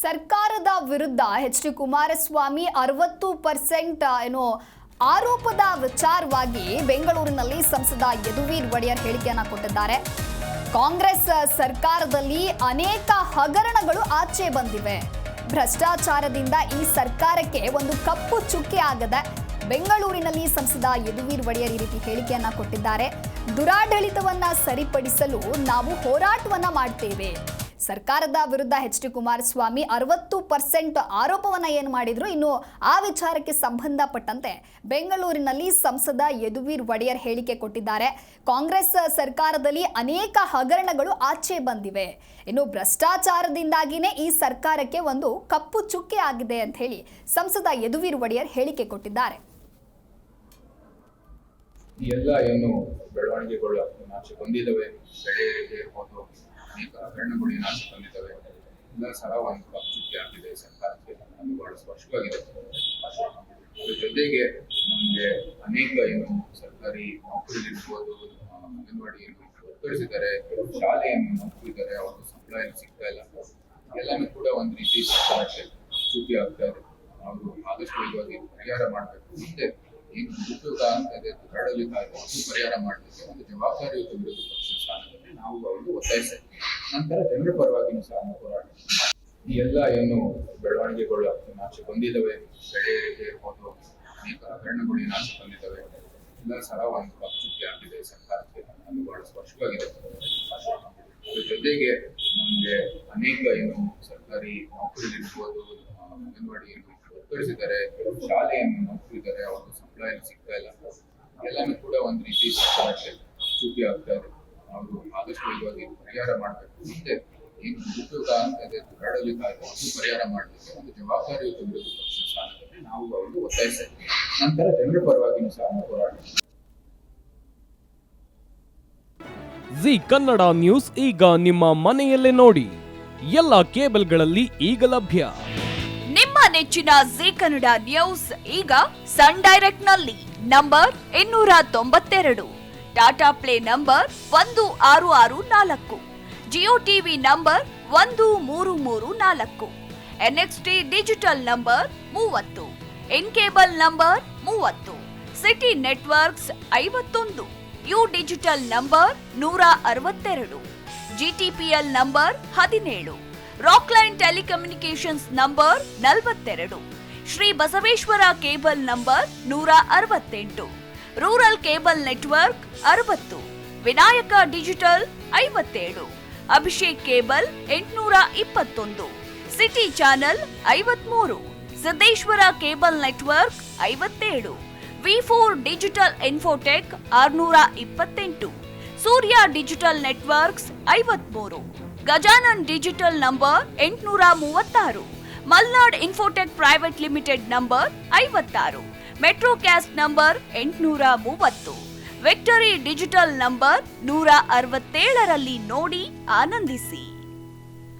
ಸರ್ಕಾರದ ವಿರುದ್ಧ ಎಚ್.ಡಿ. ಕುಮಾರಸ್ವಾಮಿ 60% ಆರೋಪದ ವಿಚಾರವಾಗಿ ಬೆಂಗಳೂರಿನಲ್ಲಿ ಸಂಸದ ಯದುವೀರ್ ಒಡೆಯರ್ ಹೇಳಿಕೆಯನ್ನ ಕೊಟ್ಟಿದ್ದಾರೆ. ಕಾಂಗ್ರೆಸ್ ಸರ್ಕಾರದಲ್ಲಿ ಅನೇಕ ಹಗರಣಗಳು ಆಚೆ ಬಂದಿವೆ. ಭ್ರಷ್ಟಾಚಾರದಿಂದ ಈ ಸರ್ಕಾರಕ್ಕೆ ಒಂದು ಕಪ್ಪು ಚುಕ್ಕೆ ಆಗದೆ. ಬೆಂಗಳೂರಿನಲ್ಲಿ ಸಂಸದ ಯದುವೀರ್ ಒಡೆಯರ್ ಈ ರೀತಿ ಹೇಳಿಕೆಯನ್ನ ಕೊಟ್ಟಿದ್ದಾರೆ. ದುರಾಡಳಿತವನ್ನ ಸರಿಪಡಿಸಲು ನಾವು ಹೋರಾಟವನ್ನ ಮಾಡ್ತೇವೆ. ಸರ್ಕಾರದ ವಿರುದ್ಧ ಎಚ್.ಡಿ. ಕುಮಾರಸ್ವಾಮಿ 60% ಆರೋಪವನ್ನ ಏನು ಮಾಡಿದ್ರು, ಇನ್ನು ಆ ವಿಚಾರಕ್ಕೆ ಸಂಬಂಧಪಟ್ಟಂತೆ ಬೆಂಗಳೂರಿನಲ್ಲಿ ಸಂಸದ ಯದುವೀರ್ ಒಡೆಯರ್ ಹೇಳಿಕೆ ಕೊಟ್ಟಿದ್ದಾರೆ. ಕಾಂಗ್ರೆಸ್ ಸರ್ಕಾರದಲ್ಲಿ ಅನೇಕ ಹಗರಣಗಳು ಆಚೆ ಬಂದಿವೆ. ಇನ್ನು ಭ್ರಷ್ಟಾಚಾರದಿಂದಾಗಿನೇ ಈ ಸರ್ಕಾರಕ್ಕೆ ಒಂದು ಕಪ್ಪು ಚುಕ್ಕೆ ಆಗಿದೆ ಅಂತ ಹೇಳಿ ಸಂಸದ ಯದುವೀರ್ ಒಡೆಯರ್ ಹೇಳಿಕೆ ಕೊಟ್ಟಿದ್ದಾರೆ. ಎಲ್ಲ ಏನು ಬೆಳವಣಿಗೆಗಳು ಆಚೆ ಬಂದಿದ್ದಾವೆ, ಬೆಳೆ ಏರಿಕೆ ಇರ್ಬೋದು, ಅನೇಕ ಹಗರಣಗಳು ಆಚೆ ಬಂದಿದ್ದಾವೆ. ಎಲ್ಲ ಸಹ ಒಂದು ಕಪ್ಪು ಚುಕ್ಕೆ ಆಗಿದೆ ಸರ್ಕಾರಕ್ಕೆ, ಅದು ಬಹಳ ಸ್ಪಷ್ಟವಾಗಿದೆ. ಅದ್ರ ಜೊತೆಗೆ ನಮಗೆ ಅನೇಕ ಏನು ಸರ್ಕಾರಿ ನೌಕರಿಗಳಿರ್ಬೋದು, ಅಂಗನವಾಡಿಯನ್ನು ಒತ್ತರಿಸಿದ್ದಾರೆ, ಶಾಲೆಯನ್ನು ನೌಕರಿದ್ದಾರೆ, ಅವ್ರಿಗೆ ಸಂಬಳ ಸಿಗ್ತಾ ಇಲ್ಲ. ಎಲ್ಲಾನು ಕೂಡ ಒಂದು ರೀತಿ ಸರ್ಕಾರಕ್ಕೆ ಚುಕ್ಕೆ ಆಗ್ತಾ ಇದೆ. ಅವರು ಆದಷ್ಟು ವೇಗವಾಗಿ ಪರಿಹಾರ ಮಾಡಬೇಕು. ಮುಂದೆ ಏನು ಉದ್ಯೋಗ ಅಂತ ಇದೆ, ದುರಾಡಳಿತ ಇದೆ, ಅದು ಪರಿಹಾರ ಮಾಡಲಿಕ್ಕೆ ಒಂದು ಜವಾಬ್ದಾರಿಯುತ ವಿರೋಧ ಪಕ್ಷ ಸ್ಥಾನದಲ್ಲಿ ನಾವು ಅವರು ಒತ್ತಾಯಿಸ್ತೇವೆ. ನಂತರ ಜನರ ಪರವಾಗಿನೂ ಸಹ ಹೋರಾಟ. ಈ ಎಲ್ಲ ಏನು ಬೆಳವಣಿಗೆಗಳು ಆಚೆ ಬಂದಿದ್ದಾವೆ, ಬೆಳೆ ಏರಿಕೆ ಇರ್ಬೋದು, ಅನೇಕ ಹಗರಣಗಳು ಆಚೆ ಬಂದಿದ್ದಾವೆ. ಎಲ್ಲ ಸಹ ಒಂದು ಕಪ್ಪು ಚುಕ್ಕೆ ಆಗಿದೆ ಸರ್ಕಾರಕ್ಕೆ, ಅದು ಬಹಳ ಸ್ಪಷ್ಟವಾಗಿದೆ. ಅದ್ರ ಜೊತೆಗೆ ನಮಗೆ ಅನೇಕ ಏನು ಸರ್ಕಾರಿ ನೌಕರಿಗಳಿರ್ಬೋದು, ಅಂಗನವಾಡಿಯನ್ನು ಒತ್ತರಿಸಿದ್ದಾರೆ, ಶಾಲೆಯನ್ನು ನೌಕರಿದ್ದಾರೆ, ಅವ್ರಿಗೆ ಸಂಬಳ ಸಿಗ್ತಾ ಇಲ್ಲ. ಎಲ್ಲಾನು ಕೂಡ ಒಂದು ರೀತಿ ಸರ್ಕಾರಕ್ಕೆ ಚುಕ್ಕೆ ಆಗ್ತಾ ಇದೆ. ಅವರು ಆದಷ್ಟು ವೇಗವಾಗಿ ಪರಿಹಾರ ಮಾಡಬೇಕು. ಮುಂದೆ ಏನು ಉದ್ಯೋಗ ಅಂತ ಇದೆ, ದುರಾಡಳಿತ ಇದೆ, ಅದು ಪರಿಹಾರ ಮಾಡಲಿಕ್ಕೆ ಒಂದು ಜವಾಬ್ದಾರಿಯುತ ವಿರೋಧ ಪಕ್ಷ ಸ್ಥಾನದಲ್ಲಿ ನಾವು ಅವರು ಒತ್ತಾಯಿಸ್ತೇವೆ. ನಂತರ ಜನರ ಪರವಾಗಿನೂ ಸಹ ಹೋರಾಟ. ಜಿ ಕನ್ನಡ ನ್ಯೂಸ್ ಈಗ ನಿಮ್ಮ ಮನೆಯಲ್ಲೇ ನೋಡಿ. ಎಲ್ಲ ಕೇಬಲ್ಗಳಲ್ಲಿ ಈಗ ಲಭ್ಯ. ನಿಮ್ಮ ನೆಚ್ಚಿನ ಜಿ ಕನ್ನಡ ನ್ಯೂಸ್ ಈಗ ಸನ್ ಡೈರೆಕ್ಟ್ ನಲ್ಲಿ number 292, Tata play number 1664, Jio TV number 1334, NXT digital number 30, in cable number 30, city networks 51, U digital number 162, GTPL number 17, Rockline telecommunications number 42, Shri Basaveshwara cable number 168, rural cable network 60, Vinayaka digital 57, Abhishek cable 821, city channel 53, Siddeshwara cable network 57, V4 digital Infotech 628, Surya digital networks 53, Gajanan digital number 836, Malnad Infotech private limited number 56, Metrocast number 830, victory digital number 167ರಲ್ಲಿ ನೋಡಿ ಆನಂದಿಸಿ.